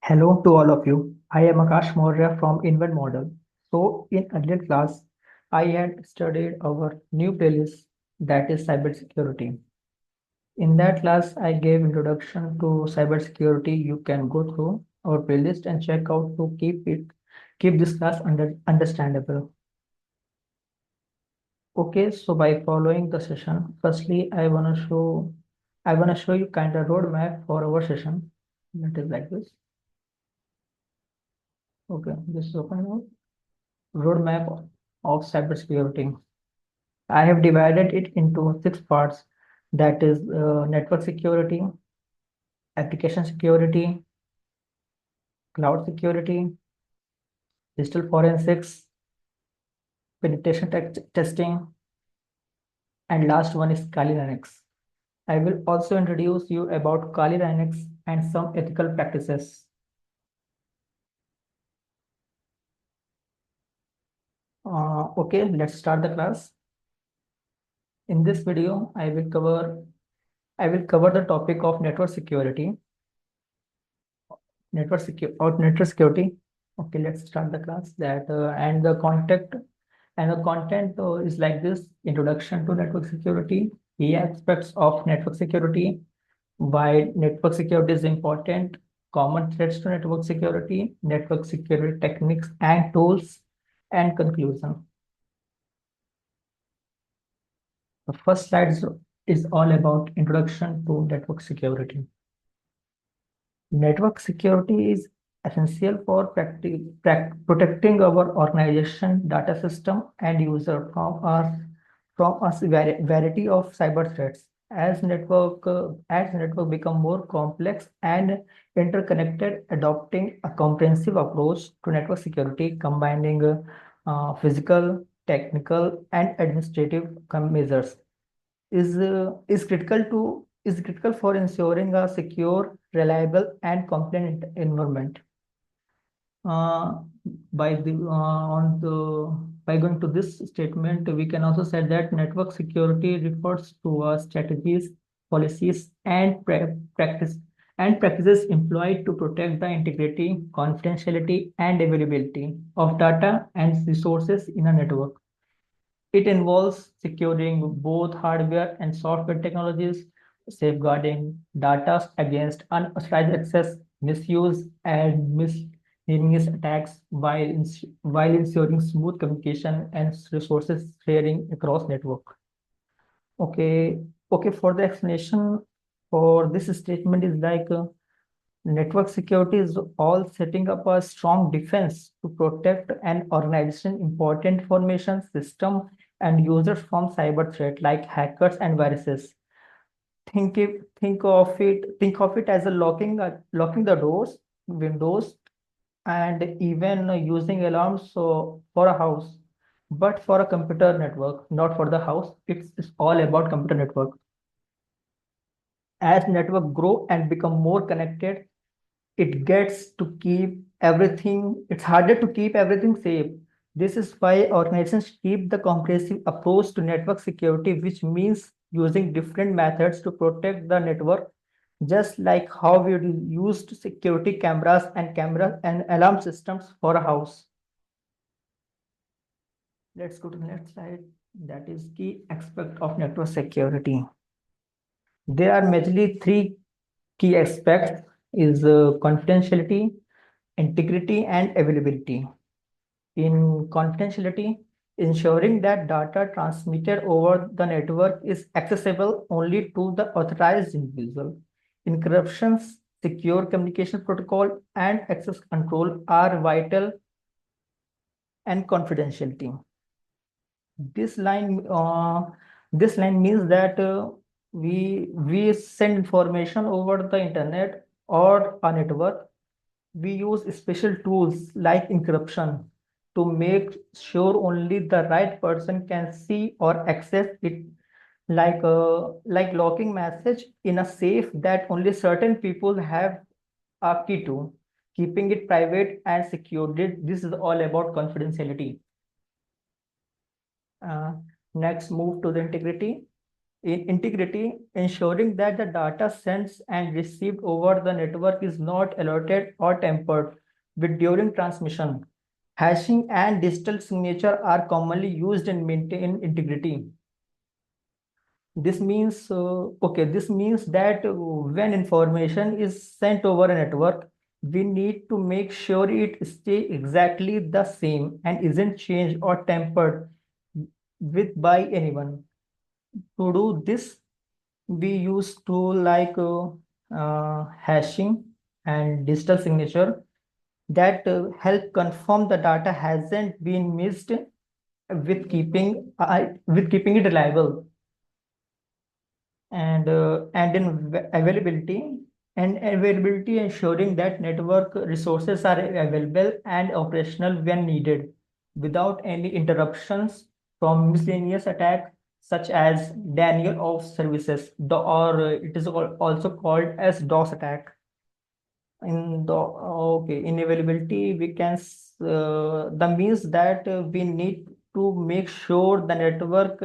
Hello to all of you. I am Akash Maurya from Invent Model. So, in earlier class, I had studied our new playlist that is cybersecurity. In that class, I gave introduction to cybersecurity. You can go through our playlist and check out to keep this class understandable. Okay, so by following the session, firstly, I wanna show you kind of roadmap for our session. That is like this. Okay, this is open now. Roadmap of cybersecurity. I have divided it into six parts. That is network security, application security, cloud security, digital forensics, penetration testing, and last one is Kali Linux. I will also introduce you about Kali Linux and some ethical practices. Okay, let's start the class. In this video, I will cover the topic of network security. Okay, let's start the class. And the content is like this: introduction to network security, key aspects of network security, why network security is important, common threats to network security techniques and tools, and conclusion. The first slide is all about introduction to network security. Network security is essential for protecting our organization, data system, and user from a variety of cyber threats. As network become more complex and interconnected, adopting a comprehensive approach to network security, combining physical, technical, and administrative measures is critical for ensuring a secure, reliable, and compliant environment. Uh, by the on the by going to this statement, we can also say that network security refers to strategies, policies, and practices employed to protect the integrity, confidentiality, and availability of data and resources in a network. It involves securing both hardware and software technologies, safeguarding data against unauthorized access, misuse, and miscellaneous attacks while ensuring smooth communication and resources sharing across network. Okay, okay. For the explanation for this statement is like network security is all setting up a strong defense to protect an organization important information system and users from cyber threat like hackers and viruses. Think of it as a locking the doors, windows, and even using alarms for a house. But for a computer network, not for the house, it's all about computer network. As network grow and become more connected, it gets to keep everything, it's harder to keep everything safe. This is why organizations keep the comprehensive approach to network security, which means using different methods to protect the network, just like how we used security cameras and alarm systems for a house. Let's go to the next slide. That is key aspect of network security. There are majorly three key aspects is confidentiality, integrity, and availability. In confidentiality, ensuring that data transmitted over the network is accessible only to the authorized individual. Encryptions, secure communication protocol, and access control are vital and confidentiality. This line, uh, this line means that we send information over the internet or a network. We use special tools like encryption to make sure only the right person can see or access it, like locking message in a safe that only certain people have a key to, keeping it private and secure. This is all about confidentiality. uh, Next, move to the integrity. integrity, ensuring that the data sent and received over the network is not allotted or tampered with during transmission. Hashing and digital signature are commonly used in maintain integrity. This means that when information is sent over a network, we need to make sure it stay exactly the same and isn't changed or tampered with by anyone. To do this, we use tool like hashing and digital signature that help confirm the data hasn't been missed with keeping it reliable and in availability ensuring that network resources are available and operational when needed without any interruptions from miscellaneous attacks such as denial of services or it is also called as DOS attack. In availability we can the means that we need to make sure the network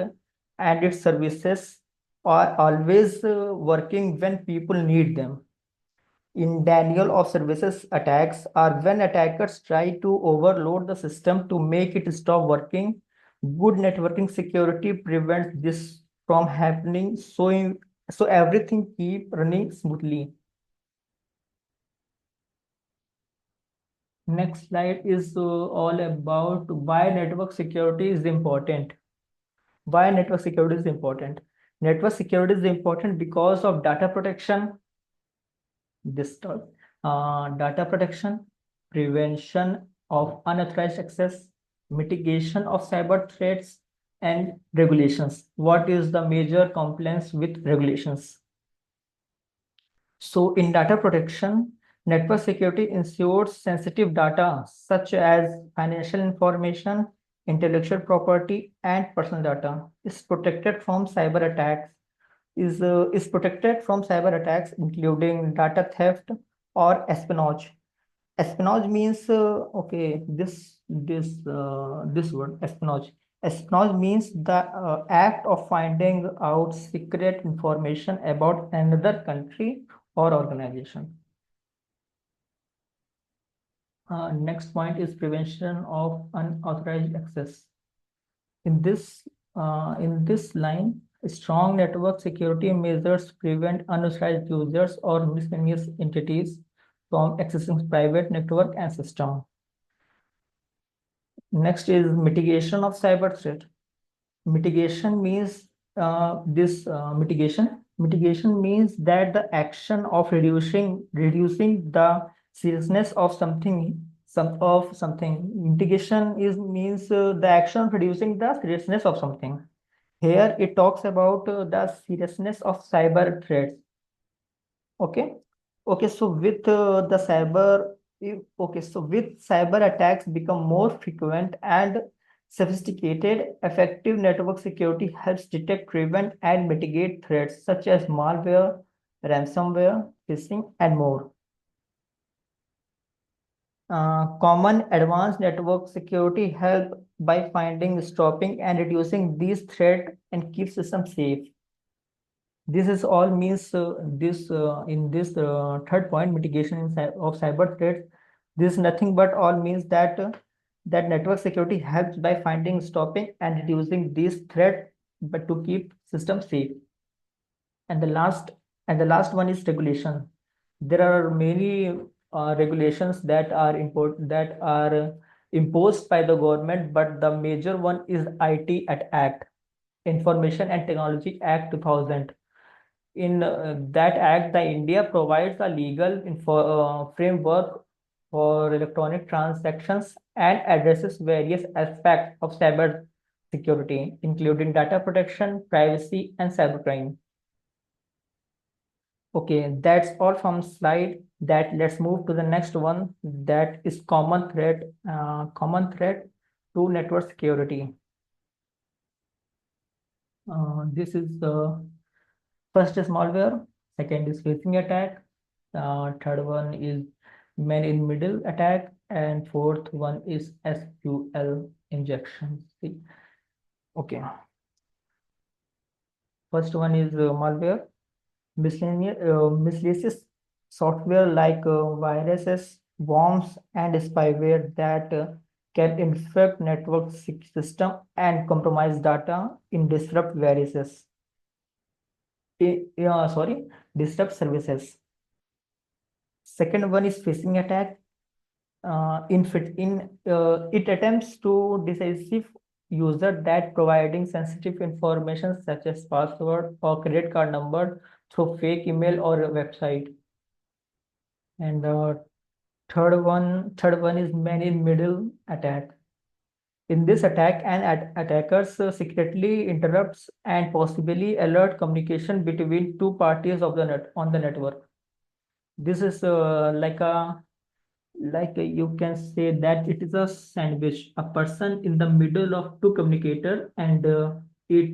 and its services are always working when people need them. In denial of services attacks are when attackers try to overload the system to make it stop working. Good networking security prevents this from happening, so everything keep running smoothly. Next slide is all about why network security is important. Why network security is important? Network security is important because of data protection, this stuff, data protection, prevention of unauthorized access, mitigation of cyber threats, and regulations. What is the major complaints with regulations? So in data protection, network security ensures sensitive data such as financial information, intellectual property, and personal data is protected from cyber attacks is protected from cyber attacks including data theft or espionage. Espionage means this word espionage. Espionage means the act of finding out secret information about another country or organization. Next point is prevention of unauthorized access. In this line, strong network security measures prevent unauthorized users or miscellaneous entities from accessing private network and system. Next is mitigation of cyber threat. Mitigation means this mitigation means that the action of reducing the seriousness of something. Mitigation is means the action of reducing the seriousness of something. Here it talks about the seriousness of cyber threats. Okay. Okay, so with the cyber, okay, so with cyber attacks become more frequent and sophisticated, effective network security helps detect, prevent, and mitigate threats such as malware, ransomware, phishing, and more. Common advanced network security help by finding, stopping, and reducing these threats and keep systems safe. This is all means this in this third point mitigation of cyber threats. This is nothing but all means that that network security helps by finding, stopping, and reducing these threats, but to keep systems safe. And the last one is regulation. There are many regulations that are imposed by the government, but the major one is IT Act, Information and Technology Act 2000. In that act, the India provides a legal framework for electronic transactions and addresses various aspects of cyber security, including data protection, privacy, and cybercrime. Okay, that's all from slide. That let's move to the next one. That is common threat to network security. This is the first is malware, second is phishing attack, third one is man in middle attack, and fourth one is SQL injection. See, okay. First one is malware. Miscellaneous software like viruses, worms, and spyware that can infect network system and compromise data in disrupt viruses. Sorry, disrupt services. Second one is phishing attack. It attempts to deceive user that providing sensitive information such as password or credit card number through fake email or a website. And third one is man-in-middle attack. In this attack, attackers secretly interrupts and possibly alert communication between two parties of the net on the network. This is you can say that it is a sandwich, a person in the middle of two communicator, and it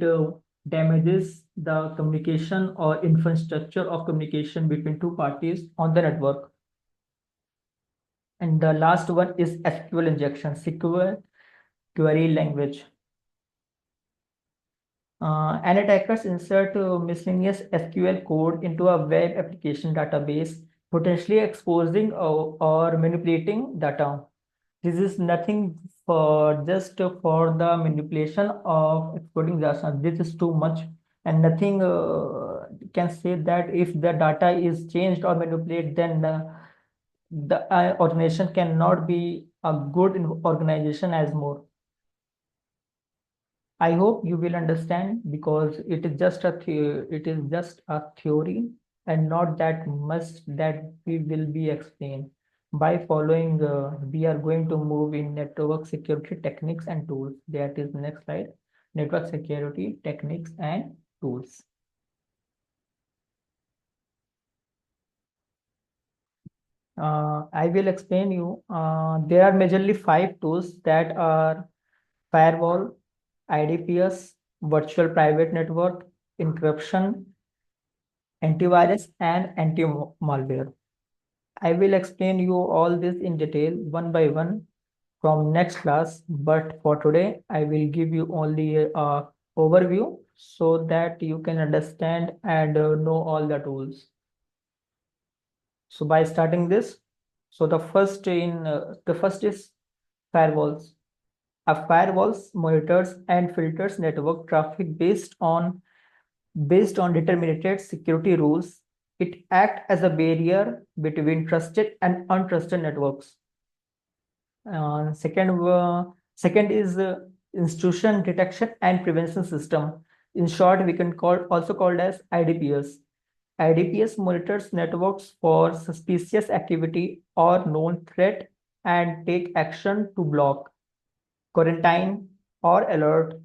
damages the communication or infrastructure of communication between two parties on the network. And the last one is SQL injection, SQL query language. An attackers insert miscellaneous SQL code into a web application database, potentially exposing or manipulating data. This is nothing for just for the manipulation of exporting data. This is too much, and nothing can say that if the data is changed or manipulated, then the organization cannot be a good organization as more. I hope you will understand because it is just a theory and not that much that we will be explained. By following, we are going to move in network security techniques and tools. That is next slide. Network security techniques and tools. I will explain you. There are majorly five tools that are firewall, IDPS, virtual private network, encryption, antivirus, and anti-malware. I will explain you all this in detail one by one from next class, but for today, I will give you only a overview so that you can understand and know all the tools. So by starting this, so the first is firewalls. A firewalls monitors and filters network traffic based on determined security rules. It acts as a barrier between trusted and untrusted networks. Second is institution detection and prevention system. In short, we can also called as IDPS. IDPS monitors networks for suspicious activity or known threat and take action to block, quarantine, or alert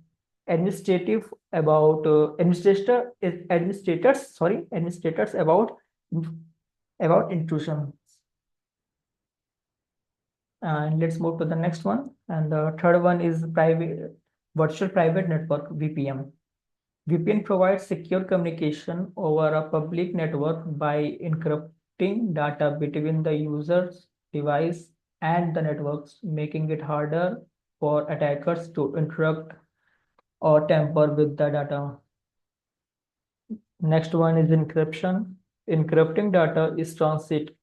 administrators about intrusion. And let's move to the next one. And the third one is virtual private network, VPN. VPN provides secure communication over a public network by encrypting data between the user's device and the networks, making it harder for attackers to interrupt or tamper with the data. Next one is encryption. Encrypting data is transit.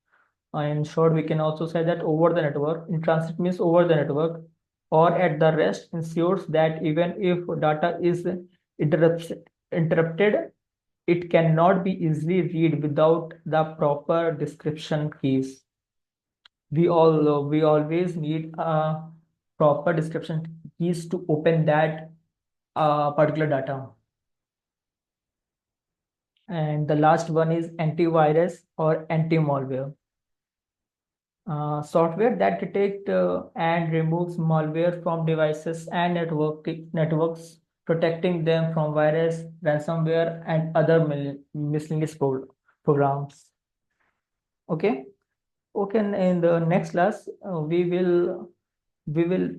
In short, we can also say that over the network. In transit means over the network or at the rest ensures that even if data is interrupted, it cannot be easily read without the proper description keys. We always need a proper description keys to open that particular data. And the last one is antivirus or anti-malware. Software that detect and removes malware from devices and networks, protecting them from virus, ransomware, and other miscellaneous programs. Okay. Okay. In the next class, we will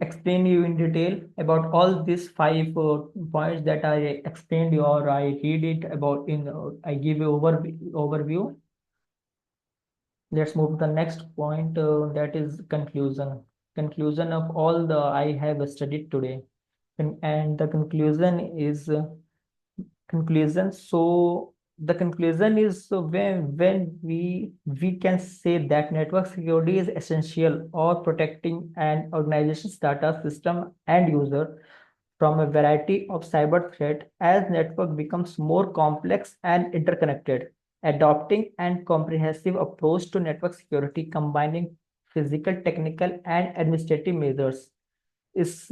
explain you in detail about all these five points that I explained you or I read it about in I give you overview. Let's move to the next point, that is conclusion. Conclusion of all the I have studied today. And the conclusion is conclusion. So the conclusion is, so when we can say that network security is essential or protecting an organization's data system and user from a variety of cyber threat. As network becomes more complex and interconnected, adopting and comprehensive approach to network security combining physical, technical, and administrative measures is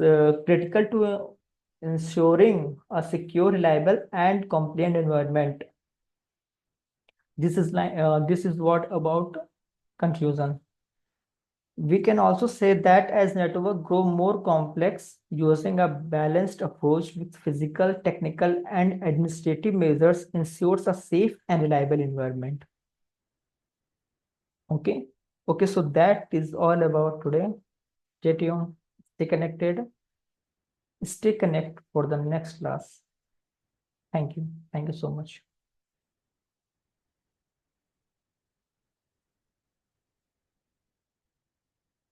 critical to ensuring a secure, reliable, and compliant environment. This is what about conclusion. We can also say that as network grow more complex, using a balanced approach with physical, technical, and administrative measures ensures a safe and reliable environment. Okay. Okay, so that is all about today. Stay tuned, stay connected, stay connected for the next class. Thank you. Thank you so much.